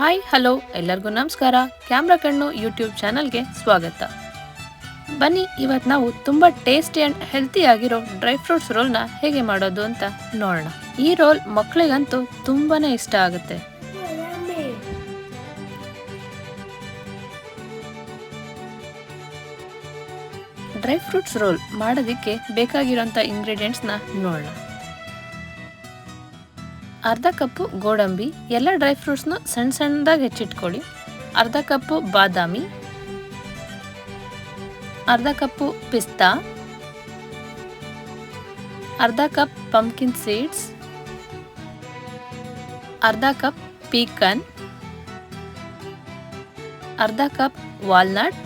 Hi hello ಎಲ್ಲರಿಗೂ ನಮಸ್ಕಾರ. Camera ಕಣ್ಣು ಯೂಟ್ಯೂಬ್ ಚಾನಲ್ಗೆ ಸ್ವಾಗತ. ಬನ್ನಿ ಇವತ್ತು ನಾವು ತುಂಬ ಟೇಸ್ಟಿ ಆ್ಯಂಡ್ ಹೆಲ್ತಿ ಆಗಿರೋ ಡ್ರೈ ಫ್ರೂಟ್ಸ್ ರೋಲ್ನ ಹೇಗೆ ಮಾಡೋದು ಅಂತ ನೋಡೋಣ. ಈ ರೋಲ್ ಮಕ್ಕಳಿಗಂತೂ ತುಂಬಾ ಇಷ್ಟ ಆಗುತ್ತೆ. ಡ್ರೈ ಫ್ರೂಟ್ಸ್ ರೋಲ್ ಮಾಡೋದಕ್ಕೆ ಬೇಕಾಗಿರೋಂಥ ಇಂಗ್ರೀಡಿಯೆಂಟ್ಸ್ನ ನೋಡೋಣ. ಅರ್ಧ ಕಪ್ಪು ಗೋಡಂಬಿ, ಎಲ್ಲ ಡ್ರೈ ಫ್ರೂಟ್ಸ್ನ ಸಣ್ಣ ಸಣ್ಣದಾಗಿ ಹೆಚ್ಚಿಟ್ಕೊಳ್ಳಿ. ಅರ್ಧ ಕಪ್ಪು ಬಾದಾಮಿ, ಅರ್ಧ ಕಪ್ಪು ಪಿಸ್ತಾ, ಅರ್ಧ ಕಪ್ ಪಂಪ್ಕಿನ್ ಸೀಡ್ಸ್, ಅರ್ಧ ಕಪ್ ಪೀಕನ್, ಅರ್ಧ ಕಪ್ ವಾಲ್ನಟ್,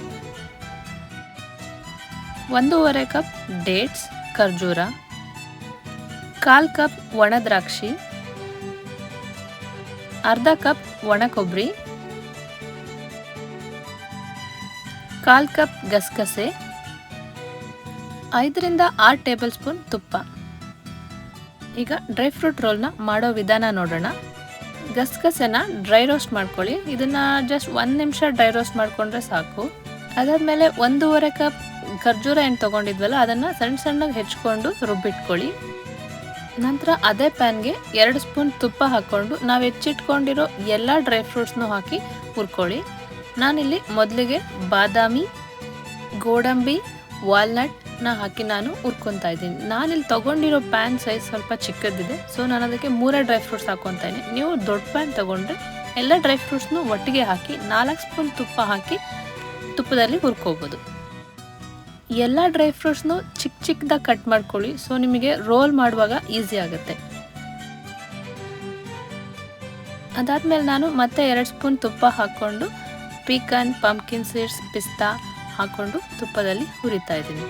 1.5 ಕಪ್ ಡೇಟ್ಸ್ ಖರ್ಜೂರ, 1/4 ಕಪ್ ಒಣ ದ್ರಾಕ್ಷಿ, ಅರ್ಧ ಕಪ್ ಒಣ ಕೊಬ್ಬರಿ, 1/4 ಕಪ್ ಗಸಗಸೆ, 5 ರಿಂದ 6 ಟೇಬಲ್ ಸ್ಪೂನ್ ತುಪ್ಪ. ಈಗ ಡ್ರೈ ಫ್ರೂಟ್ ರೋಲ್ನ ಮಾಡೋ ವಿಧಾನ ನೋಡೋಣ. ಗಸಗಸೆನ ಡ್ರೈ ರೋಸ್ಟ್ ಮಾಡ್ಕೊಳ್ಳಿ. ಇದನ್ನ ಜಸ್ಟ್ 1 ನಿಮಿಷ ಡ್ರೈ ರೋಸ್ಟ್ ಮಾಡ್ಕೊಂಡ್ರೆ ಸಾಕು. ಅದಾದ್ಮೇಲೆ 1.5 ಕಪ್ ಖರ್ಜೂರ ಏನು ತೊಗೊಂಡಿದ್ವಲ್ಲ ಅದನ್ನು ಸಣ್ಣ ಸಣ್ಣಗೆ ಹೆಚ್ಕೊಂಡು ರುಬ್ಬಿಟ್ಕೊಳ್ಳಿ. ನಂತರ ಅದೇ ಪ್ಯಾನ್ಗೆ 2 ಸ್ಪೂನ್ ತುಪ್ಪ ಹಾಕ್ಕೊಂಡು ನಾವು ಹೆಚ್ಚಿಟ್ಕೊಂಡಿರೋ ಎಲ್ಲ ಡ್ರೈ ಫ್ರೂಟ್ಸ್ನೂ ಹಾಕಿ ಹುರ್ಕೊಳ್ಳಿ. ನಾನಿಲ್ಲಿ ಮೊದಲಿಗೆ ಬಾದಾಮಿ, ಗೋಡಂಬಿ, ವಾಲ್ನಟ್ನ ಹಾಕಿ ನಾನು ಹುರ್ಕೊತಾ ಇದ್ದೀನಿ. ನಾನಿಲ್ಲಿ ತೊಗೊಂಡಿರೋ ಪ್ಯಾನ್ ಸೈಜ್ ಸ್ವಲ್ಪ ಚಿಕ್ಕದಿದೆ, ಸೊ ನಾನು ಅದಕ್ಕೆ 3 ಡ್ರೈ ಫ್ರೂಟ್ಸ್ ಹಾಕ್ಕೊತಾ ಇದ್ದೀನಿ. ನೀವು ದೊಡ್ಡ ಪ್ಯಾನ್ ತೊಗೊಂಡ್ರೆ ಎಲ್ಲ ಡ್ರೈ ಫ್ರೂಟ್ಸ್ನು ಒಟ್ಟಿಗೆ ಹಾಕಿ 4 ಸ್ಪೂನ್ ತುಪ್ಪ ಹಾಕಿ ತುಪ್ಪದಲ್ಲಿ ಹುರ್ಕೋಬೋದು. ಎಲ್ಲ ಡ್ರೈ ಫ್ರೂಟ್ಸ್ನು ಚಿಕ್ಕದಾಗಿ ಕಟ್ ಮಾಡ್ಕೊಳ್ಳಿ, ಸೊ ನಿಮಗೆ ರೋಲ್ ಮಾಡುವಾಗ ಈಸಿ ಆಗುತ್ತೆ. ಅದಾದಮೇಲೆ ನಾನು ಮತ್ತೆ 2 ಸ್ಪೂನ್ ತುಪ್ಪ ಹಾಕ್ಕೊಂಡು ಪೀಕನ್, ಪಂಪ್ಕಿನ್ ಸೀಡ್ಸ್, ಪಿಸ್ತಾ ಹಾಕ್ಕೊಂಡು ತುಪ್ಪದಲ್ಲಿ ಹುರಿತಾ ಇದ್ದೀನಿ.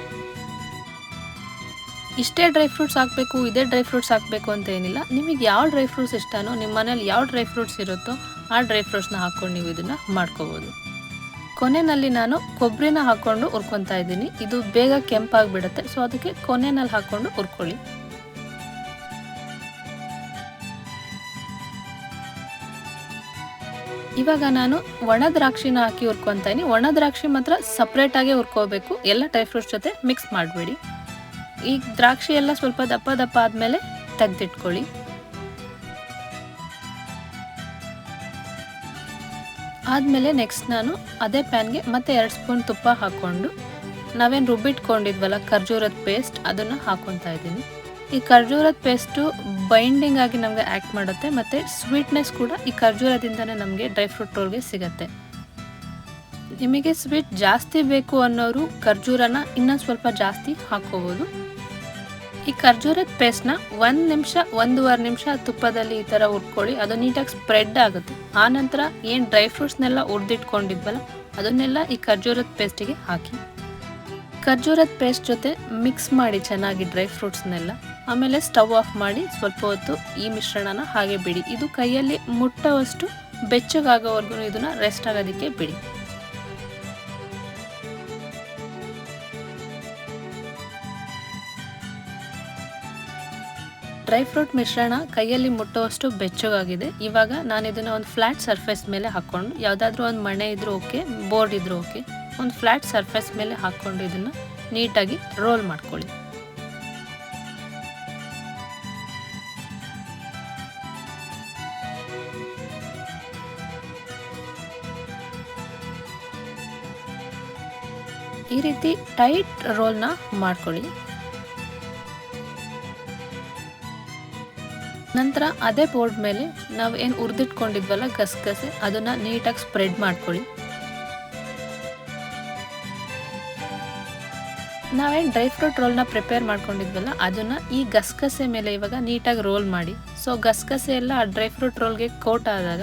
ಇಷ್ಟೇ ಡ್ರೈ ಫ್ರೂಟ್ಸ್ ಹಾಕಬೇಕು, ಇದೇ ಡ್ರೈ ಫ್ರೂಟ್ಸ್ ಹಾಕಬೇಕು ಅಂತ ಏನಿಲ್ಲ. ನಿಮಗೆ ಯಾವ ಡ್ರೈ ಫ್ರೂಟ್ಸ್ ಇಷ್ಟನೋ, ನಿಮ್ಮ ಮನೇಲಿ ಯಾವ ಡ್ರೈ ಫ್ರೂಟ್ಸ್ ಇರುತ್ತೋ ಆ ಡ್ರೈ ಫ್ರೂಟ್ಸ್ನ ಹಾಕ್ಕೊಂಡು ನೀವು ಇದನ್ನು ಮಾಡ್ಕೋಬೋದು. ಕೊನೆಯಲ್ಲಿ ನಾನು ಕೊಬ್ಬರಿನ ಹಾಕ್ಕೊಂಡು ಹುರ್ಕೊತಾ ಇದ್ದೀನಿ. ಇದು ಬೇಗ ಕೆಂಪಾಗಿಬಿಡುತ್ತೆ, ಸೊ ಅದಕ್ಕೆ ಕೊನೆಯಲ್ಲಿ ಹಾಕ್ಕೊಂಡು ಹುರ್ಕೊಳ್ಳಿ. ಇವಾಗ ನಾನು ಒಣ ದ್ರಾಕ್ಷಿನ ಹಾಕಿ ಹುರ್ಕೊತಾ ಇದ್ದೀನಿ. ಒಣ ದ್ರಾಕ್ಷಿ ಮಾತ್ರ ಸಪ್ರೇಟಾಗಿ ಹುರ್ಕೋಬೇಕು, ಎಲ್ಲ ಡ್ರೈ ಫ್ರೂಟ್ಸ್ ಜೊತೆ ಮಿಕ್ಸ್ ಮಾಡಬೇಡಿ. ಈ ದ್ರಾಕ್ಷಿ ಎಲ್ಲ ಸ್ವಲ್ಪ ದಪ್ಪ ಆದಮೇಲೆ ತೆಗೆದಿಟ್ಕೊಳ್ಳಿ. ಆದಮೇಲೆ ನೆಕ್ಸ್ಟ್ ನಾನು ಅದೇ ಪ್ಯಾನ್ಗೆ ಮತ್ತೆ 2 ಸ್ಪೂನ್ ತುಪ್ಪ ಹಾಕ್ಕೊಂಡು ನಾವೇನು ರುಬ್ಬಿಟ್ಕೊಂಡಿದ್ವಲ್ಲ ಖರ್ಜೂರದ ಪೇಸ್ಟ್ ಅದನ್ನು ಹಾಕ್ಕೊತಾ ಇದ್ದೀನಿ. ಈ ಖರ್ಜೂರದ ಪೇಸ್ಟು ಬೈಂಡಿಂಗ್ ಆಗಿ ನಮಗೆ ಆ್ಯಕ್ಟ್ ಮಾಡುತ್ತೆ, ಮತ್ತು ಸ್ವೀಟ್ನೆಸ್ ಕೂಡ ಈ ಖರ್ಜೂರದಿಂದನೇ ನಮಗೆ ಡ್ರೈ ಫ್ರೂಟ್ ರೋಲ್ಗೆ ಸಿಗುತ್ತೆ. ನಿಮಗೆ ಸ್ವೀಟ್ ಜಾಸ್ತಿ ಬೇಕು ಅನ್ನೋರು ಖರ್ಜೂರನ ಇನ್ನೂ ಸ್ವಲ್ಪ ಜಾಸ್ತಿ ಹಾಕ್ಕೋಬೋದು. ಈ ಖರ್ಜೂರದ ಪೇಸ್ಟ್ನ 1 ನಿಮಿಷ 1.5 ನಿಮಿಷ ತುಪ್ಪದಲ್ಲಿ ಈ ಥರ ಹುರ್ಕೊಳ್ಳಿ. ಅದು ನೀಟಾಗಿ ಸ್ಪ್ರೆಡ್ ಆಗುತ್ತೆ. ಆನಂತರ ಏನು ಡ್ರೈ ಫ್ರೂಟ್ಸ್ನೆಲ್ಲ ಹುರಿದಿಟ್ಕೊಂಡಿದ್ವಲ್ಲ ಅದನ್ನೆಲ್ಲ ಈ ಖರ್ಜೂರದ ಪೇಸ್ಟಿಗೆ ಹಾಕಿ ಖರ್ಜೂರದ ಪೇಸ್ಟ್ ಜೊತೆ ಮಿಕ್ಸ್ ಮಾಡಿ ಚೆನ್ನಾಗಿ ಡ್ರೈ ಫ್ರೂಟ್ಸ್ನೆಲ್ಲ. ಆಮೇಲೆ ಸ್ಟವ್ ಆಫ್ ಮಾಡಿ ಸ್ವಲ್ಪ ಹೊತ್ತು ಈ ಮಿಶ್ರಣನ ಹಾಗೆ ಬಿಡಿ. ಇದು ಕೈಯಲ್ಲಿ ಮುಟ್ಟೋವಷ್ಟು ಬೆಚ್ಚಗಾಗೋವರೆಗೂ ಇದನ್ನು ರೆಸ್ಟ್ ಆಗೋದಕ್ಕೆ ಬಿಡಿ. ಡ್ರೈ ಫ್ರೂಟ್ ಮಿಶ್ರಣ ಕೈಯಲ್ಲಿ ಮುಟ್ಟುವಷ್ಟು ಬೆಚ್ಚಗಾಗಿದೆ. ಇವಾಗ ನಾನು ಇದನ್ನು ಒಂದು ಫ್ಲ್ಯಾಟ್ ಸರ್ಫೇಸ್ ಮೇಲೆ ಹಾಕ್ಕೊಂಡು, ಯಾವುದಾದ್ರೂ ಒಂದು ಮಣೆ ಇದ್ರೂ ಓಕೆ, ಬೋರ್ಡ್ ಇದ್ರೂ ಓಕೆ, ಒಂದು ಫ್ಲ್ಯಾಟ್ ಸರ್ಫೇಸ್ ಮೇಲೆ ಹಾಕ್ಕೊಂಡು ಇದನ್ನು ನೀಟಾಗಿ ರೋಲ್ ಮಾಡ್ಕೊಳ್ಳಿ. ಈ ರೀತಿ ಟೈಟ್ ರೋಲ್ನ ಮಾಡ್ಕೊಳ್ಳಿ. ನಂತರ ಅದೇ ಬೋರ್ಡ್ ಮೇಲೆ ನಾವು ಏನು ಹುರಿದಿಟ್ಕೊಂಡಿದ್ವಲ್ಲ ಗಸಗಸೆ ಅದನ್ನು ನೀಟಾಗಿ ಸ್ಪ್ರೆಡ್ ಮಾಡ್ಕೊಳ್ಳಿ. ನಾವೇನು ಡ್ರೈ ಫ್ರೂಟ್ ರೋಲ್ನ ಪ್ರಿಪೇರ್ ಮಾಡ್ಕೊಂಡಿದ್ವಲ್ಲ ಅದನ್ನು ಈ ಗಸಗಸೆ ಮೇಲೆ ಇವಾಗ ನೀಟಾಗಿ ರೋಲ್ ಮಾಡಿ. ಸೊ ಗಸಗಸೆ ಎಲ್ಲ ಆ ಡ್ರೈ ಫ್ರೂಟ್ ರೋಲ್ಗೆ ಕೋಟ್ ಆದಾಗ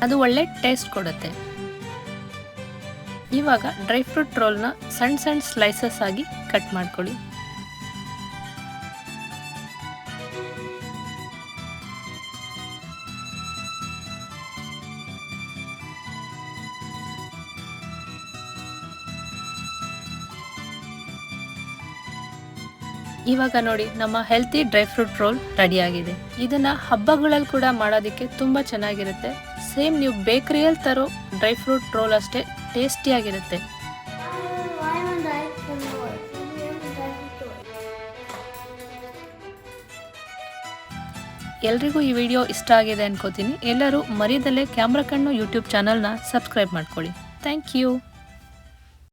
ಅದು ಒಳ್ಳೆ ಟೇಸ್ಟ್ ಕೊಡುತ್ತೆ. ಇವಾಗ ಡ್ರೈ ಫ್ರೂಟ್ ರೋಲ್ನ ಸಣ್ಣ ಸ್ಲೈಸಸ್ ಆಗಿ ಕಟ್ ಮಾಡ್ಕೊಳ್ಳಿ. ಇವಾಗ ನೋಡಿ ನಮ್ಮ healthy dry fruit roll ready ಆಗಿದೆ. ಇದನ್ನ ಹಬ್ಬಗಳಲ್ಲಿ ಕೂಡ ಮಾಡೋದಕ್ಕೆ ತುಂಬಾ ಚೆನ್ನಾಗಿರುತ್ತೆ. ಸೇಮ್ ನೀವು ಬೇಕರಿಯಲ್ಲಿ ತರೋ ಡ್ರೈ ಫ್ರೂಟ್ ರೋಲ್ ಅಷ್ಟೇ ಟೇಸ್ಟಿಯಾಗಿರುತ್ತೆ. ಎಲ್ರಿಗೂ ಈ ವಿಡಿಯೋ ಇಷ್ಟ ಆಗಿದೆ ಅನ್ಕೋತೀನಿ. ಎಲ್ಲರೂ ಮರಿದಲ್ಲೇ ಕ್ಯಾಮ್ರಾ ಕಣ್ಣು ಯೂಟ್ಯೂಬ್ ಚಾನಲ್ನ ಸಬ್ಸ್ಕ್ರೈಬ್ ಮಾಡ್ಕೊಳ್ಳಿ. Thank you.